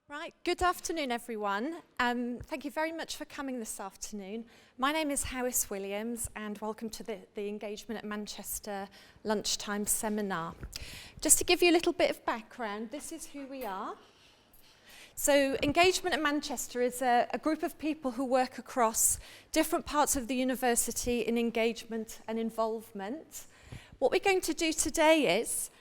Right, good afternoon everyone. Thank you very much for coming this afternoon. My name is Howis Williams and welcome to the Engagement at Manchester lunchtime seminar. Just to give you a little bit of background, this is who we are. So Engagement at Manchester is a group of people who work across different parts of the university in engagement and involvement. What we're going to do today is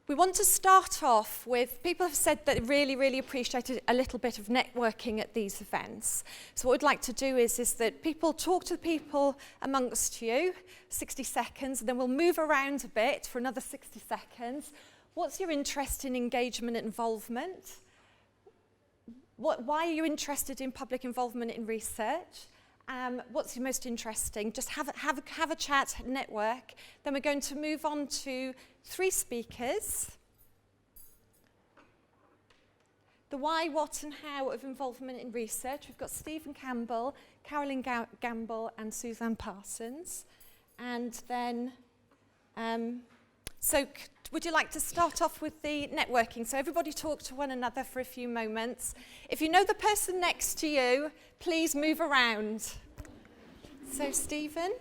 we want to start off with, people have said that they really appreciated a little bit of networking at these events. So what we'd like to do is that people talk to the people amongst you, 60 seconds, and then we'll move around a bit for another 60 seconds. What's your interest in engagement and involvement? Why are you interested in public involvement in research? What's your most interesting? Just have a chat, network. Then we're going to move on to 3 speakers. The why, what and how of involvement in research. We've got Stephen Campbell, Carolyn Gamble and Suzanne Parsons. And then, would you like to start off with the networking? So everybody talk to one another for a few moments. If you know the person next to you, please move around. So Stephen,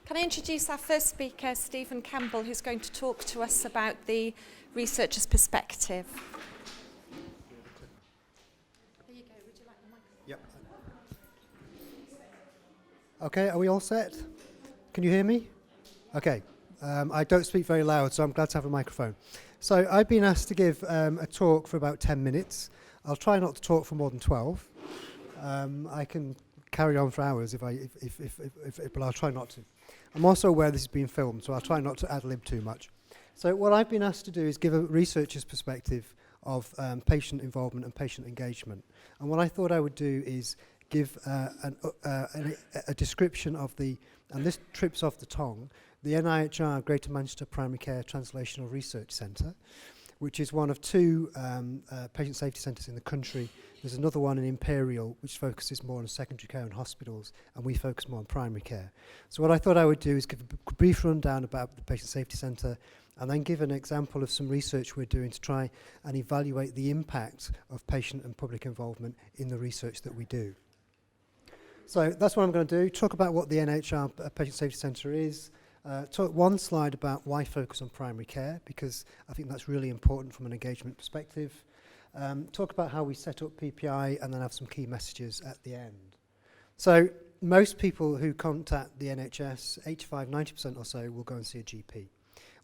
can I introduce our first speaker, Stephen Campbell, who's going to talk to us about the researcher's perspective. There you go, would you like the microphone? Yep. Okay, are we all set? Can you hear me? Okay. I don't speak very loud, so I'm glad to have a microphone. So I've been asked to give a talk for about 10 minutes. I'll try not to talk for more than 12. I can carry on for hours but I'll try not to. I'm also aware this is being filmed, so I'll try not to ad-lib too much. So what I've been asked to do is give a researcher's perspective of patient involvement and patient engagement. And what I thought I would do is give a description of and this trips off the tongue, the NIHR Greater Manchester Primary Care Translational Research Centre, which is one of 2 patient safety centres in the country. There's another one in Imperial, which focuses more on secondary care and hospitals, and we focus more on primary care. So what I thought I would do is give a brief rundown about the Patient Safety Centre, and then give an example of some research we're doing to try and evaluate the impact of patient and public involvement in the research that we do. So that's what I'm going to do, talk about what the NHR Patient Safety Centre is, talk one slide about why focus on primary care, because I think that's really important from an engagement perspective. Talk about how we set up PPI, and then have some key messages at the end. So most people who contact the NHS, 85-90% or so, will go and see a GP.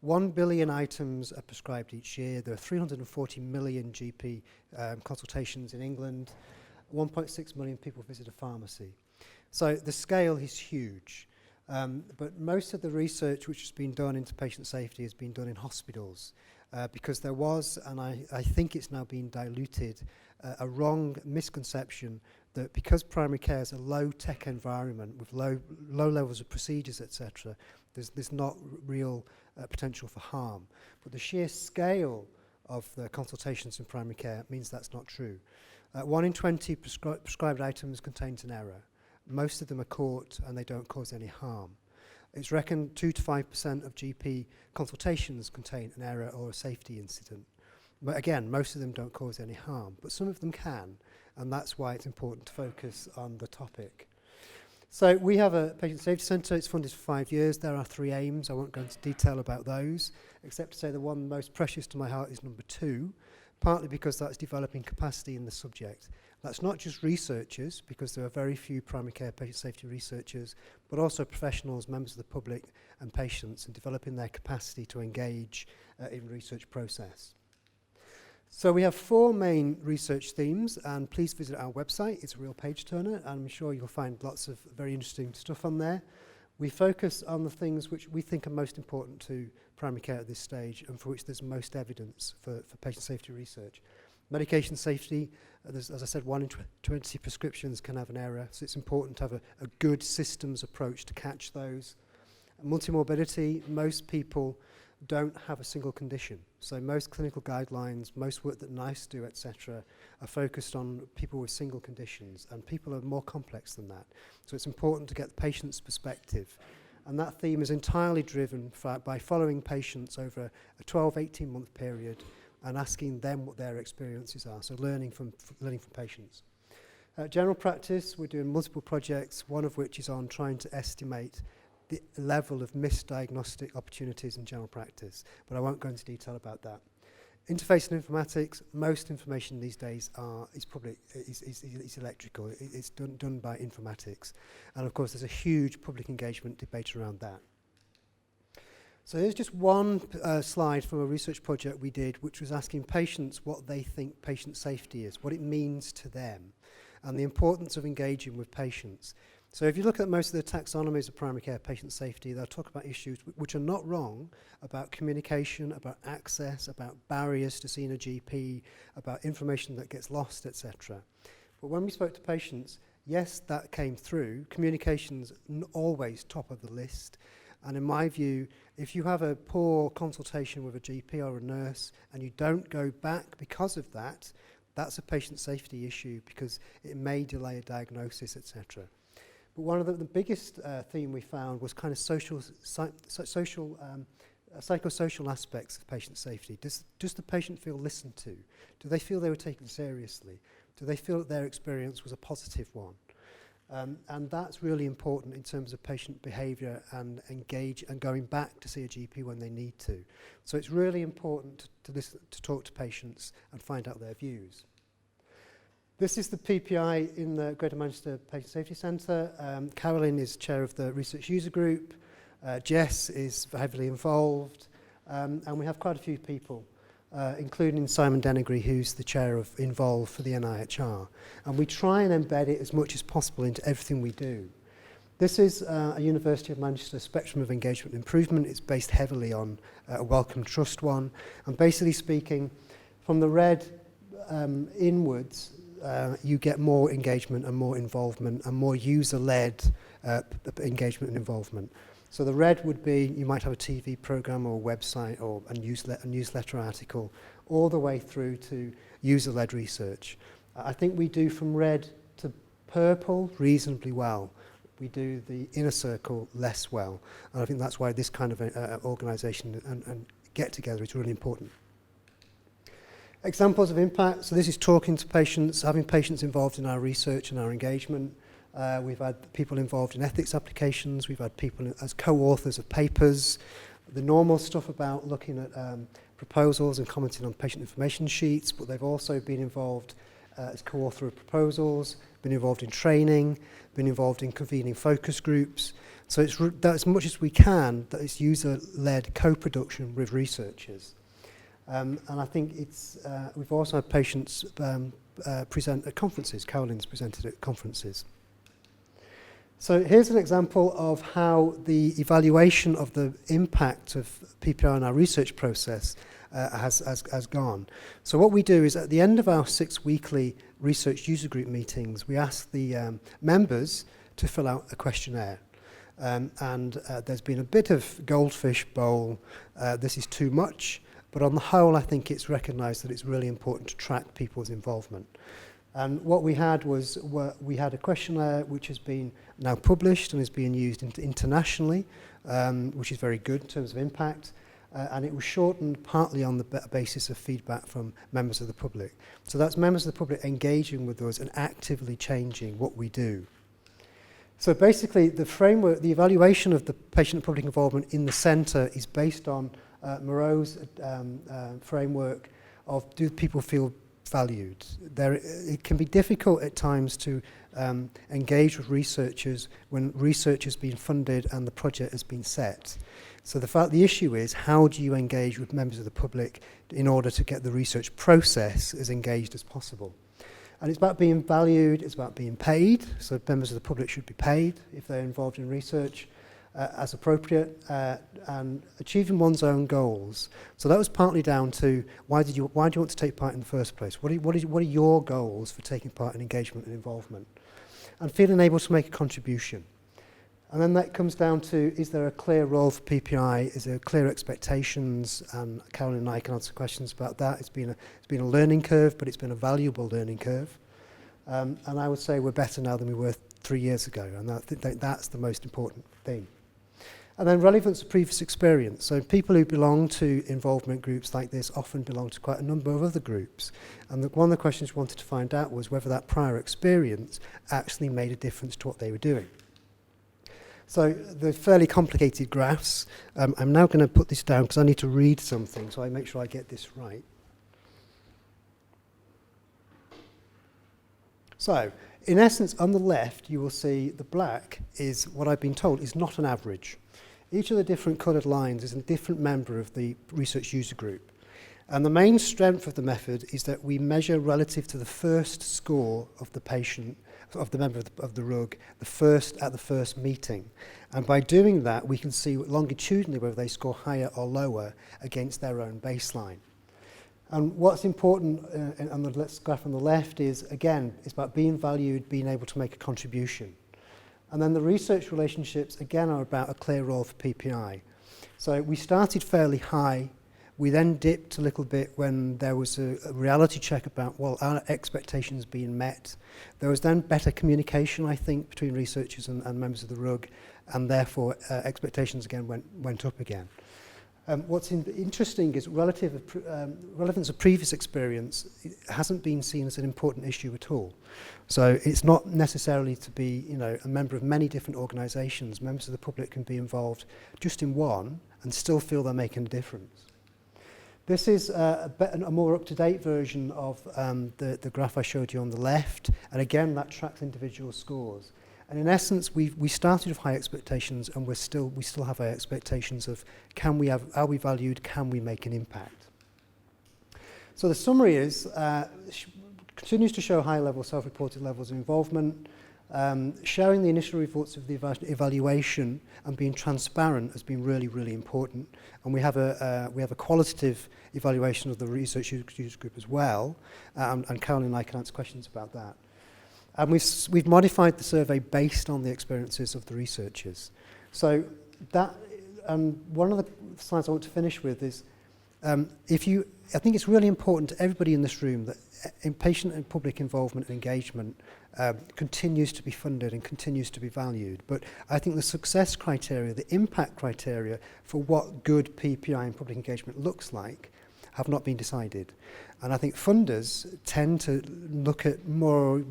1 billion items are prescribed each year. There are 340 million GP consultations in England. 1.6 million people visit a pharmacy. So the scale is huge. But most of the research which has been done into patient safety has been done in hospitals because there was, and I think it's now being diluted, a wrong misconception that because primary care is a low-tech environment with low levels of procedures, etc., there's not real potential for harm. But the sheer scale of the consultations in primary care means that's not true. 1 in 20 prescribed items contains an error. Most of them are caught and they don't cause any harm. It's reckoned 2 to 5% of GP consultations contain an error or a safety incident. But again, most of them don't cause any harm, but some of them can, and that's why it's important to focus on the topic. So we have a patient safety centre. It's funded for 5 years. There are 3 aims. I won't go into detail about those, except to say the one most precious to my heart is number 2, partly because that's developing capacity in the subject. That's not just researchers, because there are very few primary care patient safety researchers, but also professionals, members of the public and patients, and developing their capacity to engage in research process. So we have 4 main research themes, and please visit our website. It's a real page turner, and I'm sure you'll find lots of very interesting stuff on there. We focus on the things which we think are most important to primary care at this stage, and for which there's most evidence for patient safety research. Medication safety, as I said, 1 in 20 prescriptions can have an error, so it's important to have a good systems approach to catch those. Multimorbidity, most people don't have a single condition. So most clinical guidelines, most work that NICE do, etc., are focused on people with single conditions, and people are more complex than that. So it's important to get the patient's perspective. And that theme is entirely driven by following patients over a 12, 18-month period and asking them what their experiences are, so learning from patients. General practice, we're doing multiple projects, one of which is on trying to estimate the level of misdiagnostic opportunities in general practice, but I won't go into detail about that. Interface and informatics, most information these days is electrical. It's done by informatics. And of course, there's a huge public engagement debate around that. So here's just one slide from a research project we did, which was asking patients what they think patient safety is, what it means to them, and the importance of engaging with patients. So if you look at most of the taxonomies of primary care patient safety, they'll talk about issues which are not wrong, about communication, about access, about barriers to seeing a GP, about information that gets lost, etc. But when we spoke to patients, yes, that came through. Communication's always top of the list. And in my view, if you have a poor consultation with a GP or a nurse and you don't go back because of that, that's a patient safety issue because it may delay a diagnosis, etc. But one of the biggest theme we found was kind of psychosocial aspects of patient safety. Does the patient feel listened to? Do they feel they were taken seriously? Do they feel that their experience was a positive one? And that's really important in terms of patient behaviour and going back to see a GP when they need to. So it's really important to talk to patients and find out their views. This is the PPI in the Greater Manchester Patient Safety Centre. Carolyn is chair of the research user group. Jess is heavily involved. And we have quite a few people, including Simon Denegry, who's the chair of Involve for the NIHR. And we try and embed it as much as possible into everything we do. This is a University of Manchester spectrum of engagement improvement. It's based heavily on a Wellcome Trust one. And basically speaking, from the red inwards, you get more engagement and more involvement and more user-led engagement and involvement. So the red would be, you might have a TV program or a website or a newsletter article, all the way through to user-led research. I think we do from red to purple reasonably well. We do the inner circle less well. And I think that's why this kind of organisation and get-together is really important. Examples of impact. So this is talking to patients, having patients involved in our research and our engagement. We've had people involved in ethics applications. We've had people as co-authors of papers. The normal stuff about looking at proposals and commenting on patient information sheets, but they've also been involved as co-author of proposals, been involved in training, been involved in convening focus groups. So it's that as much as we can, that it's user-led co-production with researchers. And I think it's we've also had patients present at conferences. Carolyn's presented at conferences. So here's an example of how the evaluation of the impact of PPI on our research process has gone. So what we do is at the end of our 6 weekly research user group meetings, we ask the members to fill out a questionnaire. And there's been a bit of goldfish bowl, this is too much, but on the whole I think it's recognised that it's really important to track people's involvement. And what we had was, we had a questionnaire which has been now published and is being used internationally, which is very good in terms of impact. And it was shortened partly on the basis of feedback from members of the public. So that's members of the public engaging with us and actively changing what we do. So basically the framework, the evaluation of the patient and public involvement in the centre is based on Moreau's framework of, do people feel valued? It can be difficult at times to engage with researchers when research has been funded and the project has been set. So the issue is, how do you engage with members of the public in order to get the research process as engaged as possible? And it's about being valued, it's about being paid, so members of the public should be paid if they're involved in research as appropriate, and achieving one's own goals. So that was partly down to, why do you want to take part in the first place? What are your goals for taking part in engagement and involvement? And feeling able to make a contribution. And then that comes down to, is there a clear role for PPI? Is there clear expectations? And Carolyn and I can answer questions about that. It's been a learning curve, but it's been a valuable learning curve. And I would say we're better now than we were 3 years ago, and I think that's the most important thing. And then relevance of previous experience. So people who belong to involvement groups like this often belong to quite a number of other groups. And one of the questions we wanted to find out was whether that prior experience actually made a difference to what they were doing. So the fairly complicated graphs, I'm now going to put this down because I need to read something, so I make sure I get this right. So, in essence, on the left, you will see the black is what I've been told is not an average. Each of the different coloured lines is a different member of the research user group. And the main strength of the method is that we measure relative to the first score of the patient, of the member of the RUG, at the first meeting. And by doing that, we can see longitudinally whether they score higher or lower against their own baseline. And what's important on the graph on the left is, again, it's about being valued, being able to make a contribution. And then the research relationships, again, are about a clear role for PPI. So we started fairly high. We then dipped a little bit when there was a reality check about, well, our expectations being met. There was then better communication, I think, between researchers and members of the RUG, and therefore expectations again went up again. What's interesting is relevance of previous experience hasn't been seen as an important issue at all. So it's not necessarily to be, a member of many different organisations. Members of the public can be involved just in one and still feel they're making a difference. This is a more up-to-date version of the graph I showed you on the left, and again that tracks individual scores. And in essence, we started with high expectations, and we still have high expectations of are we valued, can we make an impact? So the summary is continues to show high level self-reported levels of involvement. Sharing the initial results of the evaluation and being transparent has been really, really important. And we have a qualitative evaluation of the research user group as well. And Carolyn and I can answer questions about that. And we've modified the survey based on the experiences of the researchers. So that, one of the slides I want to finish with is, I think it's really important to everybody in this room that patient and public involvement and engagement continues to be funded and continues to be valued. But I think the success criteria, the impact criteria for what good PPI and public engagement looks like have not been decided. And I think funders tend to look at more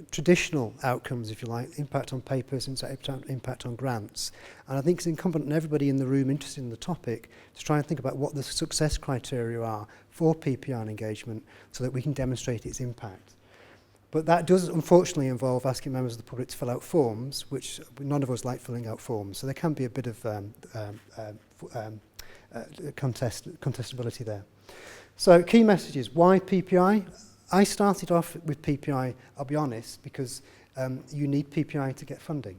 traditional outcomes, if you like, impact on papers, impact on grants. And I think it's incumbent on everybody in the room interested in the topic to try and think about what the success criteria are for PPI and engagement so that we can demonstrate its impact. But that does unfortunately involve asking members of the public to fill out forms, which none of us like filling out forms. So there can be a bit of contestability there. So key messages, why PPI? I started off with PPI, I'll be honest, because you need PPI to get funding.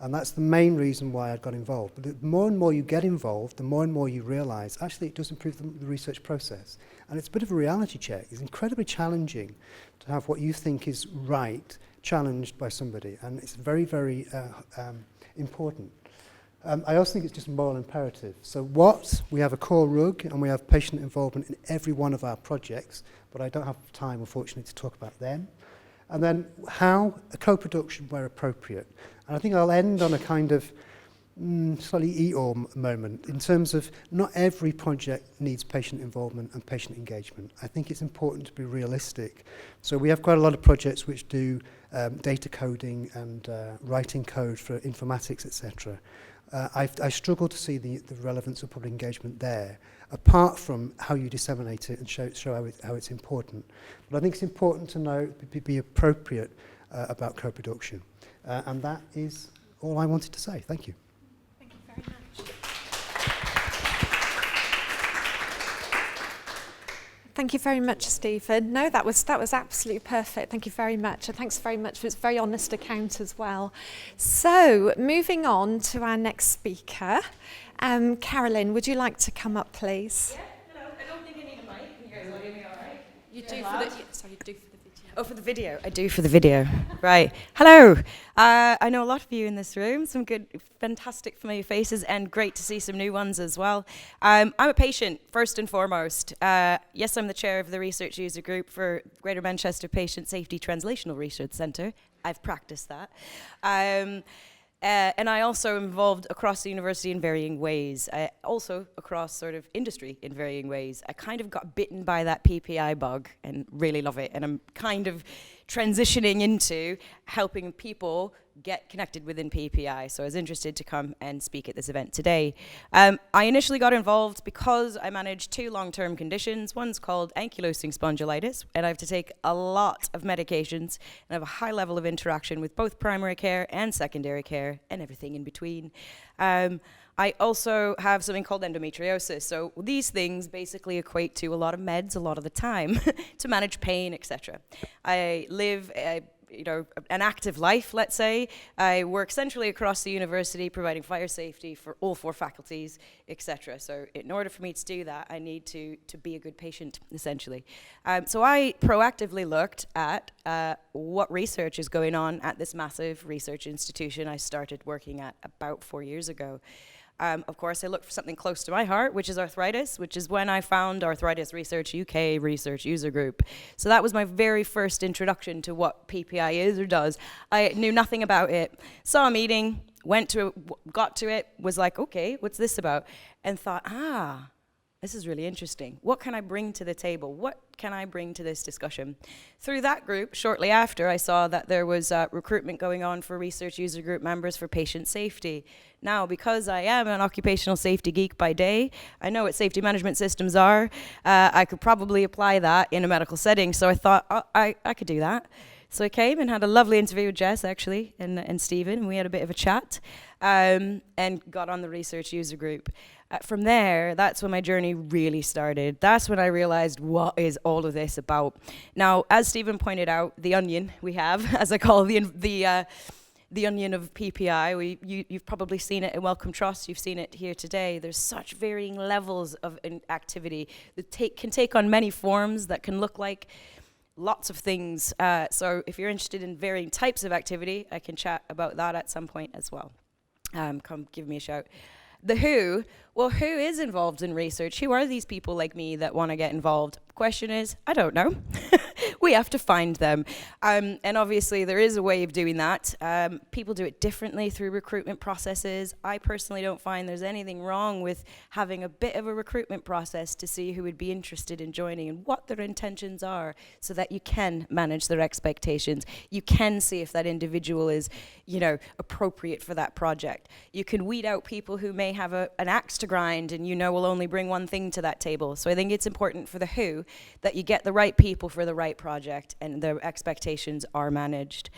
And that's the main reason why I got involved. But the more and more you get involved, the more and more you realise, actually it does improve the research process. And it's a bit of a reality check. It's incredibly challenging to have what you think is right challenged by somebody. And it's very, very important. I also think it's just a moral imperative. So we have a core RUG and we have patient involvement in every one of our projects, but I don't have time, unfortunately, to talk about them. And then how? A co-production where appropriate. And I think I'll end on a kind of slightly eat-or moment in terms of not every project needs patient involvement and patient engagement. I think it's important to be realistic. So we have quite a lot of projects which do data coding and writing code for informatics, etc. I struggle to see the relevance of public engagement there, apart from how you disseminate it and show how it's important. But I think it's important to know, be appropriate about co-production. And that is all I wanted to say. Thank you. Thank you very much. Thank you very much, Stephen. No, that was absolutely perfect. Thank you very much. And thanks very much for its very honest account as well. So, moving on to our next speaker. Carolyn, would you like to come up, please? Yeah, hello. I don't think I need a mic. Can you guys all hear me all right? You do for the video. Oh, for the video. I do for the video. Right. Hello. I know a lot of you in this room, some good, fantastic familiar faces, and great to see some new ones as well. I'm a patient, first and foremost. Yes, I'm the chair of the research user group for Greater Manchester Patient Safety Translational Research Centre. I've practiced that. And I also am involved across the university in varying ways, also across sort of industry in varying ways. I kind of got bitten by that PPI bug and really love it. And I'm kind of transitioning into helping people get connected within PPI. So I was interested to come and speak at this event today. I initially got involved because I manage 2 long-term conditions. One's called ankylosing spondylitis, and I have to take a lot of medications and have a high level of interaction with both primary care and secondary care and everything in between. I also have something called endometriosis. So these things basically equate to a lot of meds a lot of the time to manage pain, etc. I live an active life, let's say. I work centrally across the university, providing fire safety for all 4 faculties, etc. So in order for me to do that, I need to be a good patient, essentially. So I proactively looked at what research is going on at this massive research institution I started working at about 4 years ago. Of course, I looked for something close to my heart, which is arthritis, which is when I found Arthritis Research UK Research User Group. So that was my very first introduction to what PPI is or does. I knew nothing about it. Saw a meeting, went to it, got to it, was like, okay, what's this about? And thought, this is really interesting. What can I bring to the table? What can I bring to this discussion? Through that group, shortly after, I saw that there was recruitment going on for research user group members for patient safety. Now, because I am an occupational safety geek by day, I know what safety management systems are. I could probably apply that in a medical setting. So I thought, I could do that. So I came and had a lovely interview with Jess, actually, and Stephen, and we had a bit of a chat, and got on the research user group. From there, that's when my journey really started. That's when I realized, what is all of this about? Now, as Stephen pointed out, the onion we have, as I call the onion of PPI, you've probably seen it in Wellcome Trust, you've seen it here today. There's such varying levels of activity that can take on many forms that can look like lots of things. So if you're interested in varying types of activity, I can chat about that at some point as well. Come give me a shout. The who, well, who is involved in research? Who are these people like me that want to get involved? Question is, I don't know. We have to find them. And obviously there is a way of doing that. People do it differently through recruitment processes. I personally don't find there's anything wrong with having a bit of a recruitment process to see who would be interested in joining and what their intentions are, so that you can manage their expectations. You can see if that individual is, appropriate for that project. You can weed out people who may have an axe to grind and will only bring one thing to that table. So I think it's important for the who that you get the right people for the right project and their expectations are managed.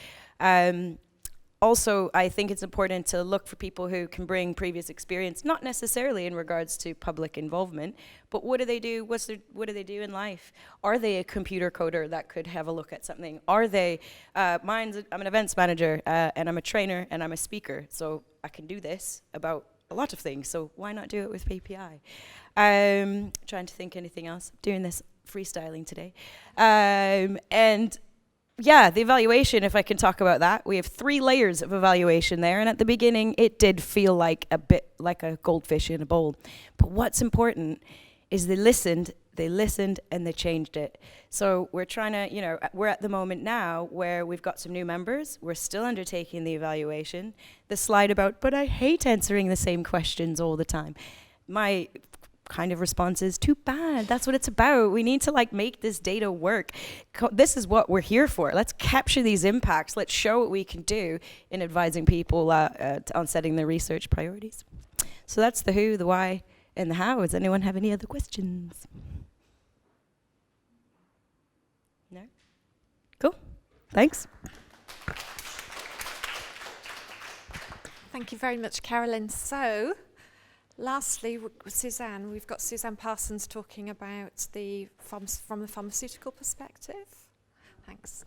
Also, I think it's important to look for people who can bring previous experience, not necessarily in regards to public involvement, but what do they do? What do they do in life? Are they a computer coder that could have a look at something? Are they, I'm an events manager, and I'm a trainer, and I'm a speaker, so I can do this about a lot of things, so why not do it with PPI? Trying to think anything else. Doing this freestyling today. And yeah, the evaluation, if I can talk about that, we have 3 layers of evaluation there, and at the beginning it did feel like a bit like a goldfish in a bowl. But what's important is they listened, and they changed it. So we're trying to, we're at the moment now where we've got some new members, we're still undertaking the evaluation. The slide about, but I hate answering the same questions all the time. My kind of response is, too bad, that's what it's about. We need to make this data work. This is what we're here for. Let's capture these impacts. Let's show what we can do in advising people on setting their research priorities. So that's the who, the why, and the how. Does anyone have any other questions? No? Cool. Thanks. Thank you very much, Carolyn. So, lastly, Suzanne, we've got Suzanne Parsons talking about from the pharmaceutical perspective. Thanks.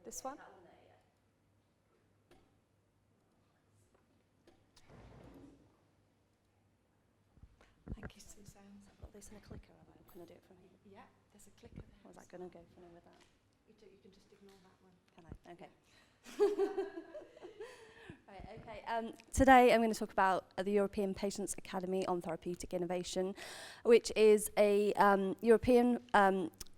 This one? Thank you, Suzanne. I've got this in a clicker, can I do it from here? Yeah, there's a clicker there. Or is that going to go funny with that? You can just ignore that one. Can I? Okay. Right, okay. Today I'm going to talk about the European Patients Academy on Therapeutic Innovation, which is a European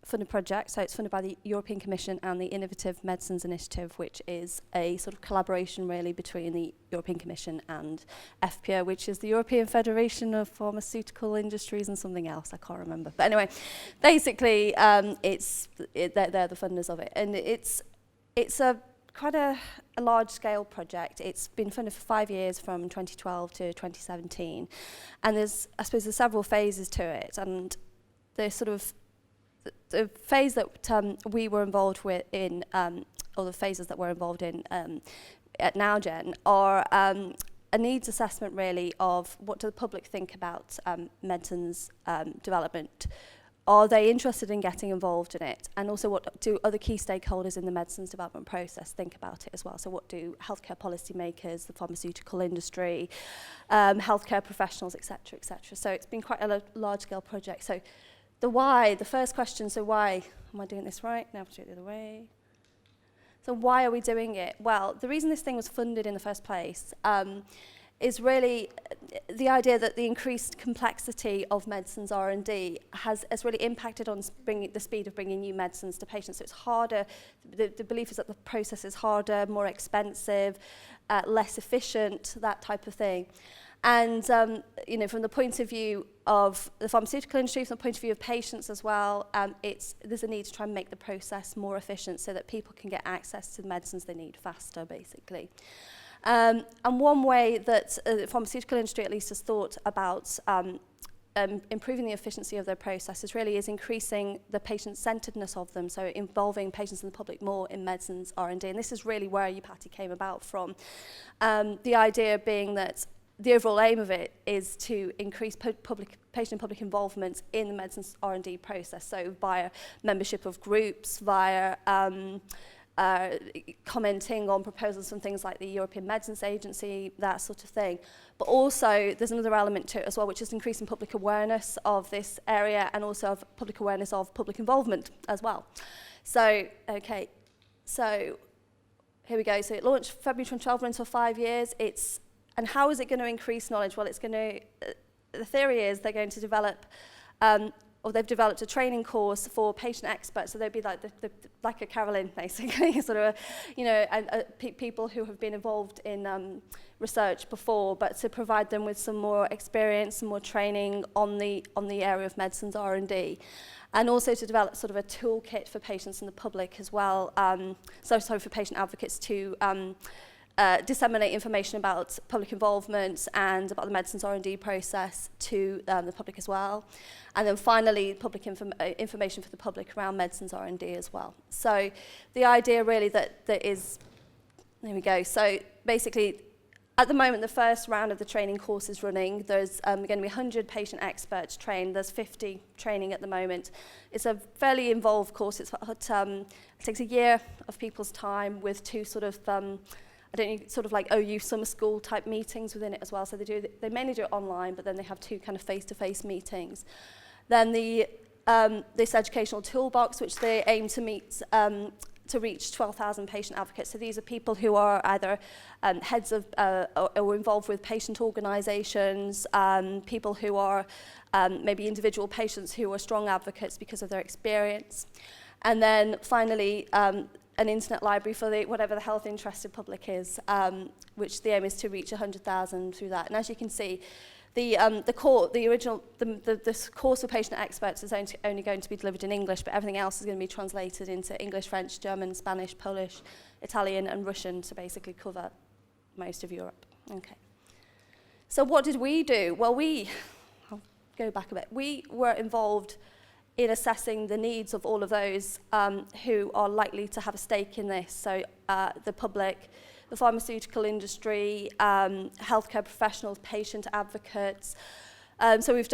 funded project. So it's funded by the European Commission and the Innovative Medicines Initiative, which is a sort of collaboration really between the European Commission and FPO, which is the European Federation of Pharmaceutical Industries and something else, I can't remember. But anyway, basically they're the funders of it. And it's quite a large-scale project. It's been funded for 5 years from 2012 to 2017. And there's several phases to it. And there's sort of the phase that we were involved with in, or the phases that we're involved in at NowGen are a needs assessment really of what do the public think about medicines development. Are they interested in getting involved in it? And also what do other key stakeholders in the medicines development process think about it as well? So what do healthcare policymakers, the pharmaceutical industry, healthcare professionals, et cetera, et cetera. So it's been quite a large-scale project. So the why, the first question, so why, am I doing this right? Now I have to do it the other way. So why are we doing it? Well, the reason this thing was funded in the first place is really the idea that the increased complexity of medicines R&D has really impacted on the speed of bringing new medicines to patients. So it's harder, the belief is that the process is harder, more expensive, less efficient, that type of thing. And from the point of view of the pharmaceutical industry, from the point of view of patients as well, there's a need to try and make the process more efficient so that people can get access to the medicines they need faster, basically. And one way that the pharmaceutical industry at least has thought about improving the efficiency of their processes really is increasing the patient-centeredness of them, so involving patients and the public more in medicines R&D. And this is really where UPATI came about from. The idea being that the overall aim of it is to increase patient and public involvement in the medicines R&D process, so via membership of groups, via commenting on proposals from things like the European Medicines Agency, that sort of thing. But also, there's another element to it as well, which is increasing public awareness of this area and also of public awareness of public involvement as well. So, okay, so here we go. So it launched February 2012, runs for 5 years. And how is it going to increase knowledge? Well, it's going to, the theory is they're going to develop, or they've developed a training course for patient experts. So they'd be like like a Carolyn, basically, sort of, people who have been involved in research before, but to provide them with some more experience, some more training on the area of medicines R&D. And also to develop sort of a toolkit for patients and the public as well. So for patient advocates to disseminate information about public involvement and about the medicines R&D process to the public as well. And then finally, public information for the public around medicines R&D as well. So the idea really that is, there we go. So basically, at the moment, the first round of the training course is running. There's going to be 100 patient experts trained. There's 50 training at the moment. It's a fairly involved course. It takes a year of people's time with two sort of sort of like OU summer school type meetings within it as well. So they mainly do it online, but then they have two kind of face-to-face meetings. Then this educational toolbox, which they aim to meet to reach 12,000 patient advocates. So these are people who are either heads of or involved with patient organisations, people who are maybe individual patients who are strong advocates because of their experience. And then finally, an internet library for whatever the health interested public is, which the aim is to reach 100,000 through that. And as you can see, this course for patient experts is only going to be delivered in English, but everything else is going to be translated into English, French, German, Spanish, Polish, Italian, and Russian to basically cover most of Europe. Okay. So what did we do? Well, I'll go back a bit. We were involved in assessing the needs of all of those who are likely to have a stake in this. So the public, the pharmaceutical industry, healthcare professionals, patient advocates. So we've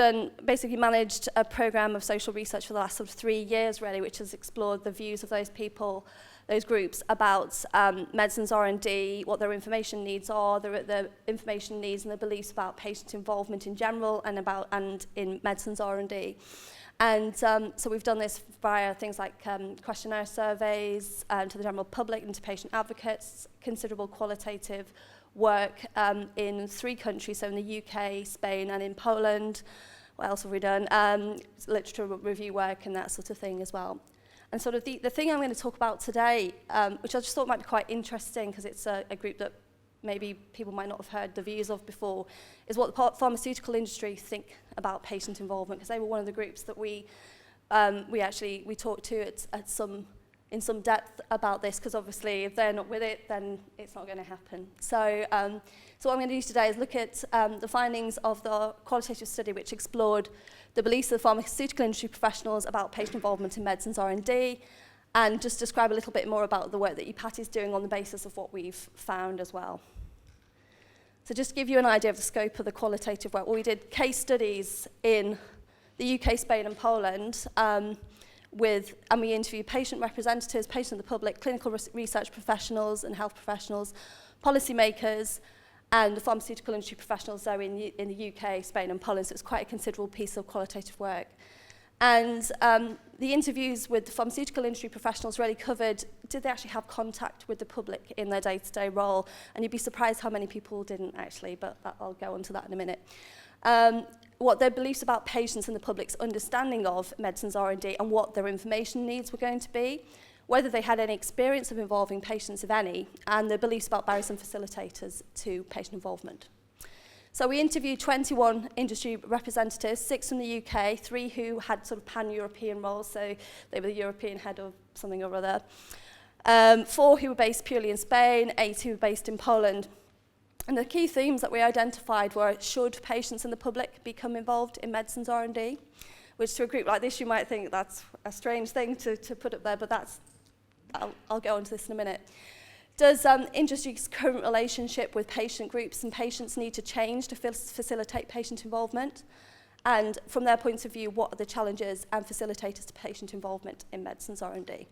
basically managed a program of social research for the last sort of 3 years, really, which has explored the views of those people, those groups about medicines R&D, what their information needs are, the information needs and the beliefs about patient involvement in general and in medicines R&D. And so we've done this via things like questionnaire surveys to the general public and to patient advocates, considerable qualitative work in 3 countries, so in the UK, Spain, and in Poland. What else have we done? Literature review work and that sort of thing as well. And sort of the thing I'm going to talk about today, which I just thought might be quite interesting because it's a group that maybe people might not have heard the views of before, is what the pharmaceutical industry think about patient involvement, because they were one of the groups that we talked to in some depth about this, because obviously if they're not with it, then it's not going to happen. So what I'm going to do today is look at the findings of the qualitative study, which explored the beliefs of the pharmaceutical industry professionals about patient involvement in medicines R&D, and just describe a little bit more about the work that EPAT is doing on the basis of what we've found as well. So just to give you an idea of the scope of the qualitative work, we did case studies in the UK, Spain, and Poland, and we interviewed patient representatives, patients of the public, clinical research professionals and health professionals, policymakers, and the pharmaceutical industry professionals there in the UK, Spain, and Poland. So it's quite a considerable piece of qualitative work. And the interviews with the pharmaceutical industry professionals really covered, did they actually have contact with the public in their day-to-day role? And you'd be surprised how many people didn't actually, but I'll go on to that in a minute. What their beliefs about patients and the public's understanding of medicines R&D and what their information needs were going to be, whether they had any experience of involving patients, if any, and their beliefs about barriers and facilitators to patient involvement. So we interviewed 21 industry representatives, 6 from the UK, 3 who had sort of pan-European roles, so they were the European head of something or other, 4 who were based purely in Spain, 8 who were based in Poland. And the key themes that we identified were, should patients and the public become involved in medicines R&D? Which to a group like this, you might think that's a strange thing to put up there, but I'll go on to this in a minute. Does industry's current relationship with patient groups and patients need to change to facilitate patient involvement? And from their point of view, what are the challenges and facilitators to patient involvement in medicines R&D?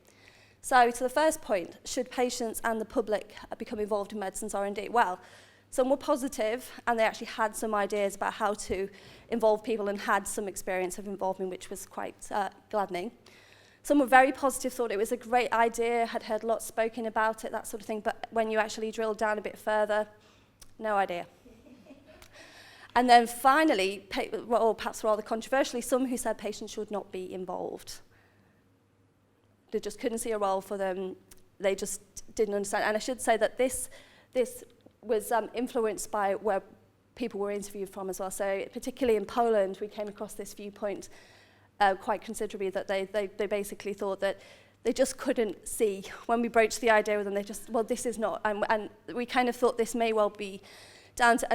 So to the first point, should patients and the public become involved in medicines R&D? Well, some were positive, and they actually had some ideas about how to involve people and had some experience of involvement, which was quite gladdening. Some were very positive, thought it was a great idea, had heard lots spoken about it, that sort of thing, but when you actually drilled down a bit further, no idea. And then finally, or perhaps rather controversially, some who said patients should not be involved. They just couldn't see a role for them, they just didn't understand. And I should say that this was influenced by where people were interviewed from as well. So particularly in Poland, we came across this viewpoint quite considerably, that they basically thought that they just couldn't see. When we broached the idea with them, they just, well, this is not, and we kind of thought this may well be down to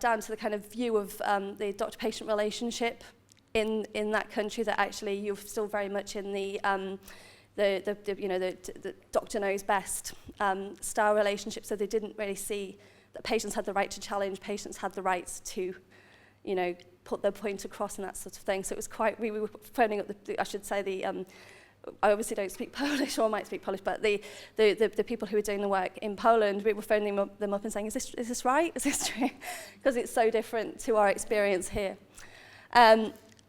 down to the kind of view of the doctor-patient relationship in that country, that actually you're still very much in the doctor knows best style relationship. So they didn't really see that patients had the right to challenge, patients had the rights to, put their point across and that sort of thing. So it was quite, we were phoning up I obviously don't speak Polish, or I might speak Polish, but the people who were doing the work in Poland, we were phoning them up and saying, is this right? Is this true? Because it's so different to our experience here.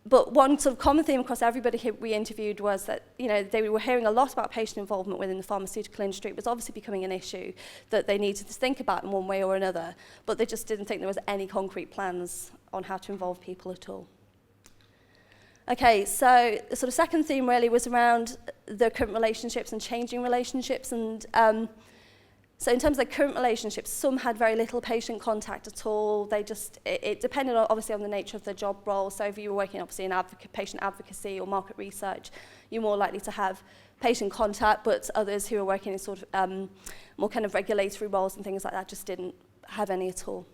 But one sort of common theme across everybody we interviewed was that, they were hearing a lot about patient involvement within the pharmaceutical industry. It was obviously becoming an issue that they needed to think about in one way or another, but they just didn't think there was any concrete plans on how to involve people at all. Okay, so the sort of second theme really was around the current relationships and changing relationships. And so in terms of the current relationships, some had very little patient contact at all. It depended obviously on the nature of the job role. So if you were working obviously in patient advocacy or market research, you're more likely to have patient contact, but others who are working in sort of more kind of regulatory roles and things like that just didn't have any at all.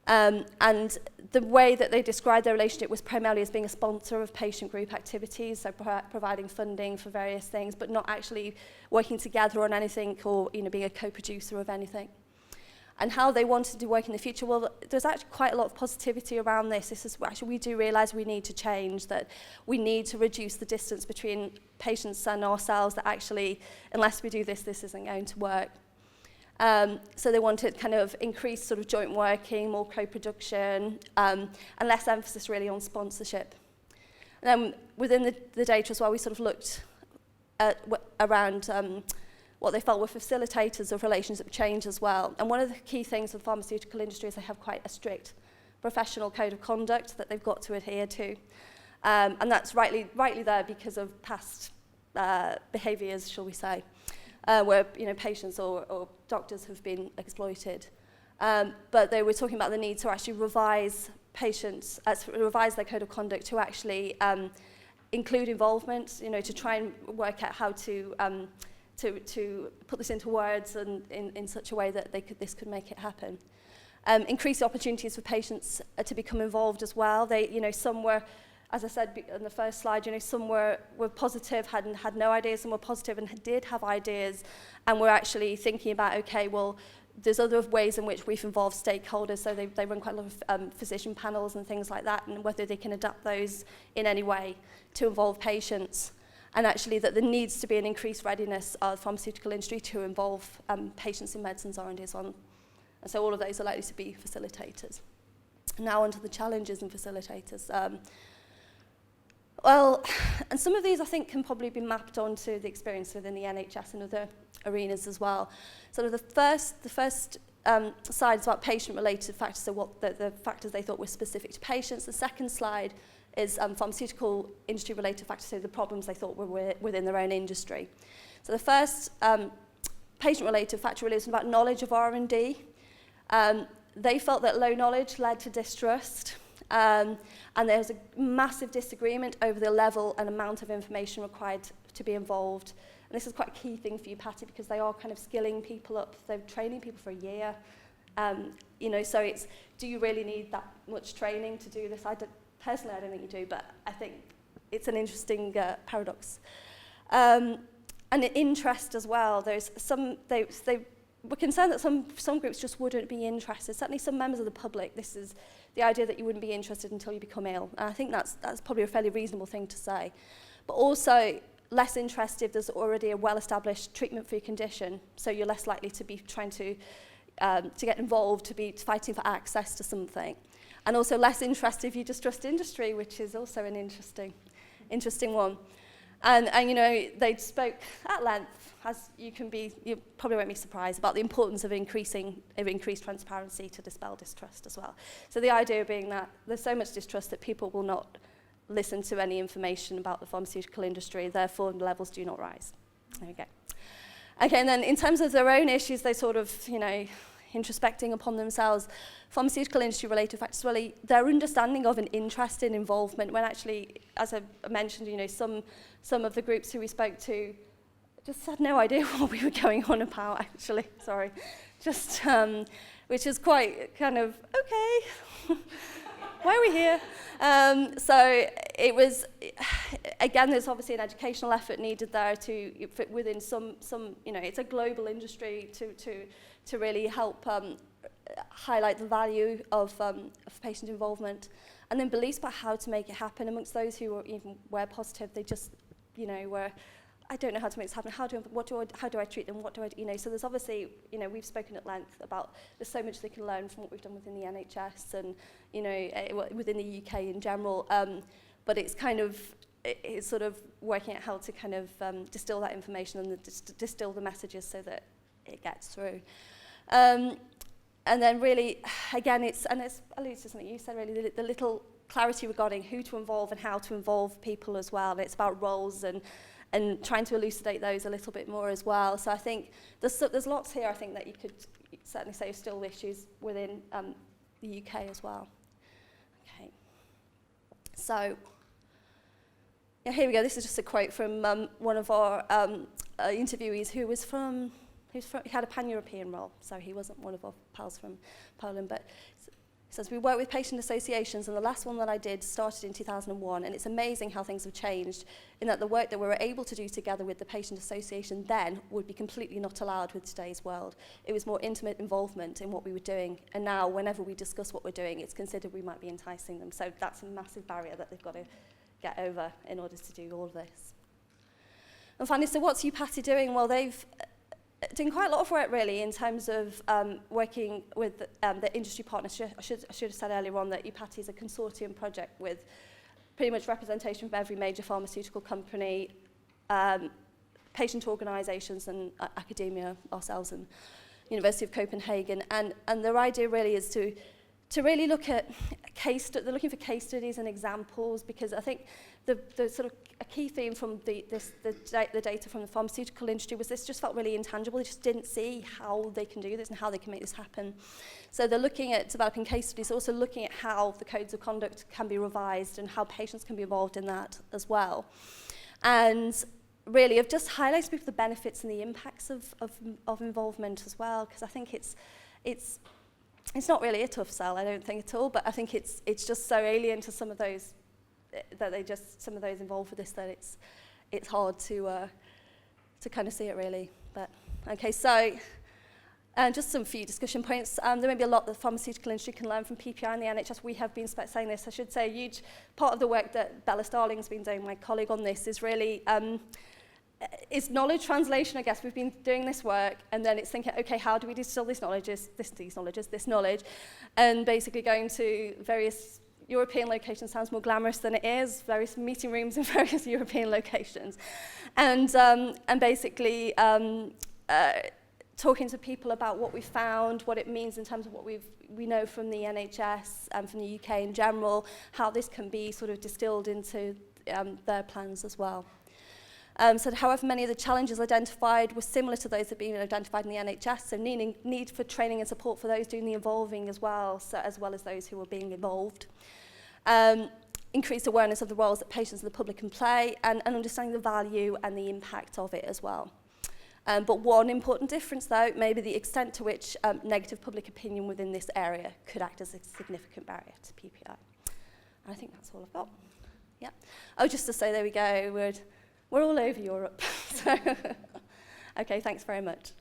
And the way that they described their relationship was primarily as being a sponsor of patient group activities, so providing funding for various things, but not actually working together on anything or being a co-producer of anything. And how they wanted to work in the future, well, there's actually quite a lot of positivity around this. This is actually, we do realise we need to change, that we need to reduce the distance between patients and ourselves, that actually, unless we do this, this isn't going to work. So they wanted kind of increased sort of joint working, more co-production, and less emphasis really on sponsorship. And then within the data as well, we sort of looked at around what they felt were facilitators of relationship change as well. And one of the key things with the pharmaceutical industry is they have quite a strict professional code of conduct that they've got to adhere to. And that's rightly there because of past behaviours, shall we say, where patients or doctors have been exploited. But they were talking about the need to actually revise their code of conduct to actually include involvement, to try and work out how to put this into words and in such a way that this could make it happen. Increase the opportunities for patients to become involved as well. Some were, as I said on the first slide, some were positive, had no ideas, some were positive and did have ideas, and were actually thinking about, okay, well, there's other ways in which we've involved stakeholders, so they run quite a lot of physician panels and things like that, and whether they can adapt those in any way to involve patients. And actually that there needs to be an increased readiness of the pharmaceutical industry to involve patients in medicines R&D as well. And so all of those are likely to be facilitators. Now onto the challenges and facilitators. Well, and some of these I think can probably be mapped onto the experience within the NHS and other arenas as well. Sort of the first slide is about patient-related factors, so what the factors they thought were specific to patients. The second slide is pharmaceutical industry-related factors, so the problems they thought were within their own industry. So the first patient-related factor really is about knowledge of R&D. They felt that low knowledge led to distrust, and there was a massive disagreement over the level and amount of information required to be involved. And this is quite a key thing for you, Patty, because they are kind of skilling people up. They're training people for a year. So it's, do you really need that much training to do this? Personally, I don't think you do, but I think it's an interesting paradox. And interest as well. There's some, they were concerned that some groups just wouldn't be interested. Certainly some members of the public, this is the idea that you wouldn't be interested until you become ill. And I think that's probably a fairly reasonable thing to say. But also less interest if there's already a well-established treatment for your condition, so you're less likely to be trying to get involved, to be fighting for access to something. And also less interest if you distrust industry, which is also an interesting one. And they spoke at length, as you probably won't be surprised, about the importance of increased transparency to dispel distrust as well. So the idea being that there's so much distrust that people will not listen to any information about the pharmaceutical industry, therefore the levels do not rise. There we go. Okay, and then in terms of their own issues, they sort of, introspecting upon themselves, pharmaceutical industry-related factors, really, their understanding of an interest in involvement, when actually, as I mentioned, some of the groups who we spoke to just had no idea what we were going on about, actually, sorry. Just, which is quite kind of, okay, why are we here? So it was, again, there's obviously an educational effort needed there to fit within some it's a global industry to really help highlight the value of patient involvement, and then beliefs about how to make it happen amongst those who were positive. They just, were, I don't know how to make this happen. How do I treat them? What do I, so there's obviously, we've spoken at length about there's so much they can learn from what we've done within the NHS and, within the UK in general. But it's kind of, it's sort of working out how to kind of distill that information and distill the messages so that it gets through. And then really, again, it's alludes to something you said really, the little clarity regarding who to involve and how to involve people as well. It's about roles and trying to elucidate those a little bit more as well. So I think there's lots here, I think, that you could certainly say are still issues within the UK as well. Okay. So, yeah, here we go. This is just a quote from one of our interviewees who he had a pan-European role, so he wasn't one of our pals from Poland, but it says, we work with patient associations, and the last one that I did started in 2001, and it's amazing how things have changed, in that the work that we were able to do together with the patient association then would be completely not allowed with today's world. It was more intimate involvement in what we were doing, and now whenever we discuss what we're doing, it's considered we might be enticing them. So that's a massive barrier that they've got to get over in order to do all of this. And finally, so what's UPATI doing? Well, they've doing quite a lot of work really in terms of working with the industry partners. I should have said earlier on that UPATI is a consortium project with pretty much representation from every major pharmaceutical company, patient organisations and academia, ourselves and University of Copenhagen. And their idea really is to really look at they're looking for case studies and examples, because I think the sort of a key theme from the data from the pharmaceutical industry was this just felt really intangible. They just didn't see how they can do this and how they can make this happen. So they're looking at developing case studies, also looking at how the codes of conduct can be revised and how patients can be involved in that as well. And really, I've just highlighted people the benefits and the impacts of involvement as well, because I think it's not really a tough sell, I don't think at all, but I think it's just so alien to some of those some of those involved with this that it's hard to kind of see it really. But okay, so just some few discussion points. There may be a lot that the pharmaceutical industry can learn from PPI and the NHS. We have been saying this. I should say a huge part of the work that Bella Starling's been doing, my colleague on this, is really is knowledge translation, I guess. We've been doing this work, and then it's thinking, okay, how do we distill this knowledge, and basically going to various European locations. Sounds more glamorous than it is, various meeting rooms in various European locations, and basically talking to people about what we found, what it means in terms of what we know from the NHS and from the UK in general, how this can be sort of distilled into their plans as well. So however, many of the challenges identified were similar to those that have been identified in the NHS, so need for training and support for those doing the involving as well, so as well as those who are being involved. Increased awareness of the roles that patients and the public can play, and understanding the value and the impact of it as well. But one important difference, though, may be the extent to which negative public opinion within this area could act as a significant barrier to PPI. And I think that's all I've got. Yeah. Oh, just to say, there we go. We're all over Europe. So, okay, thanks very much.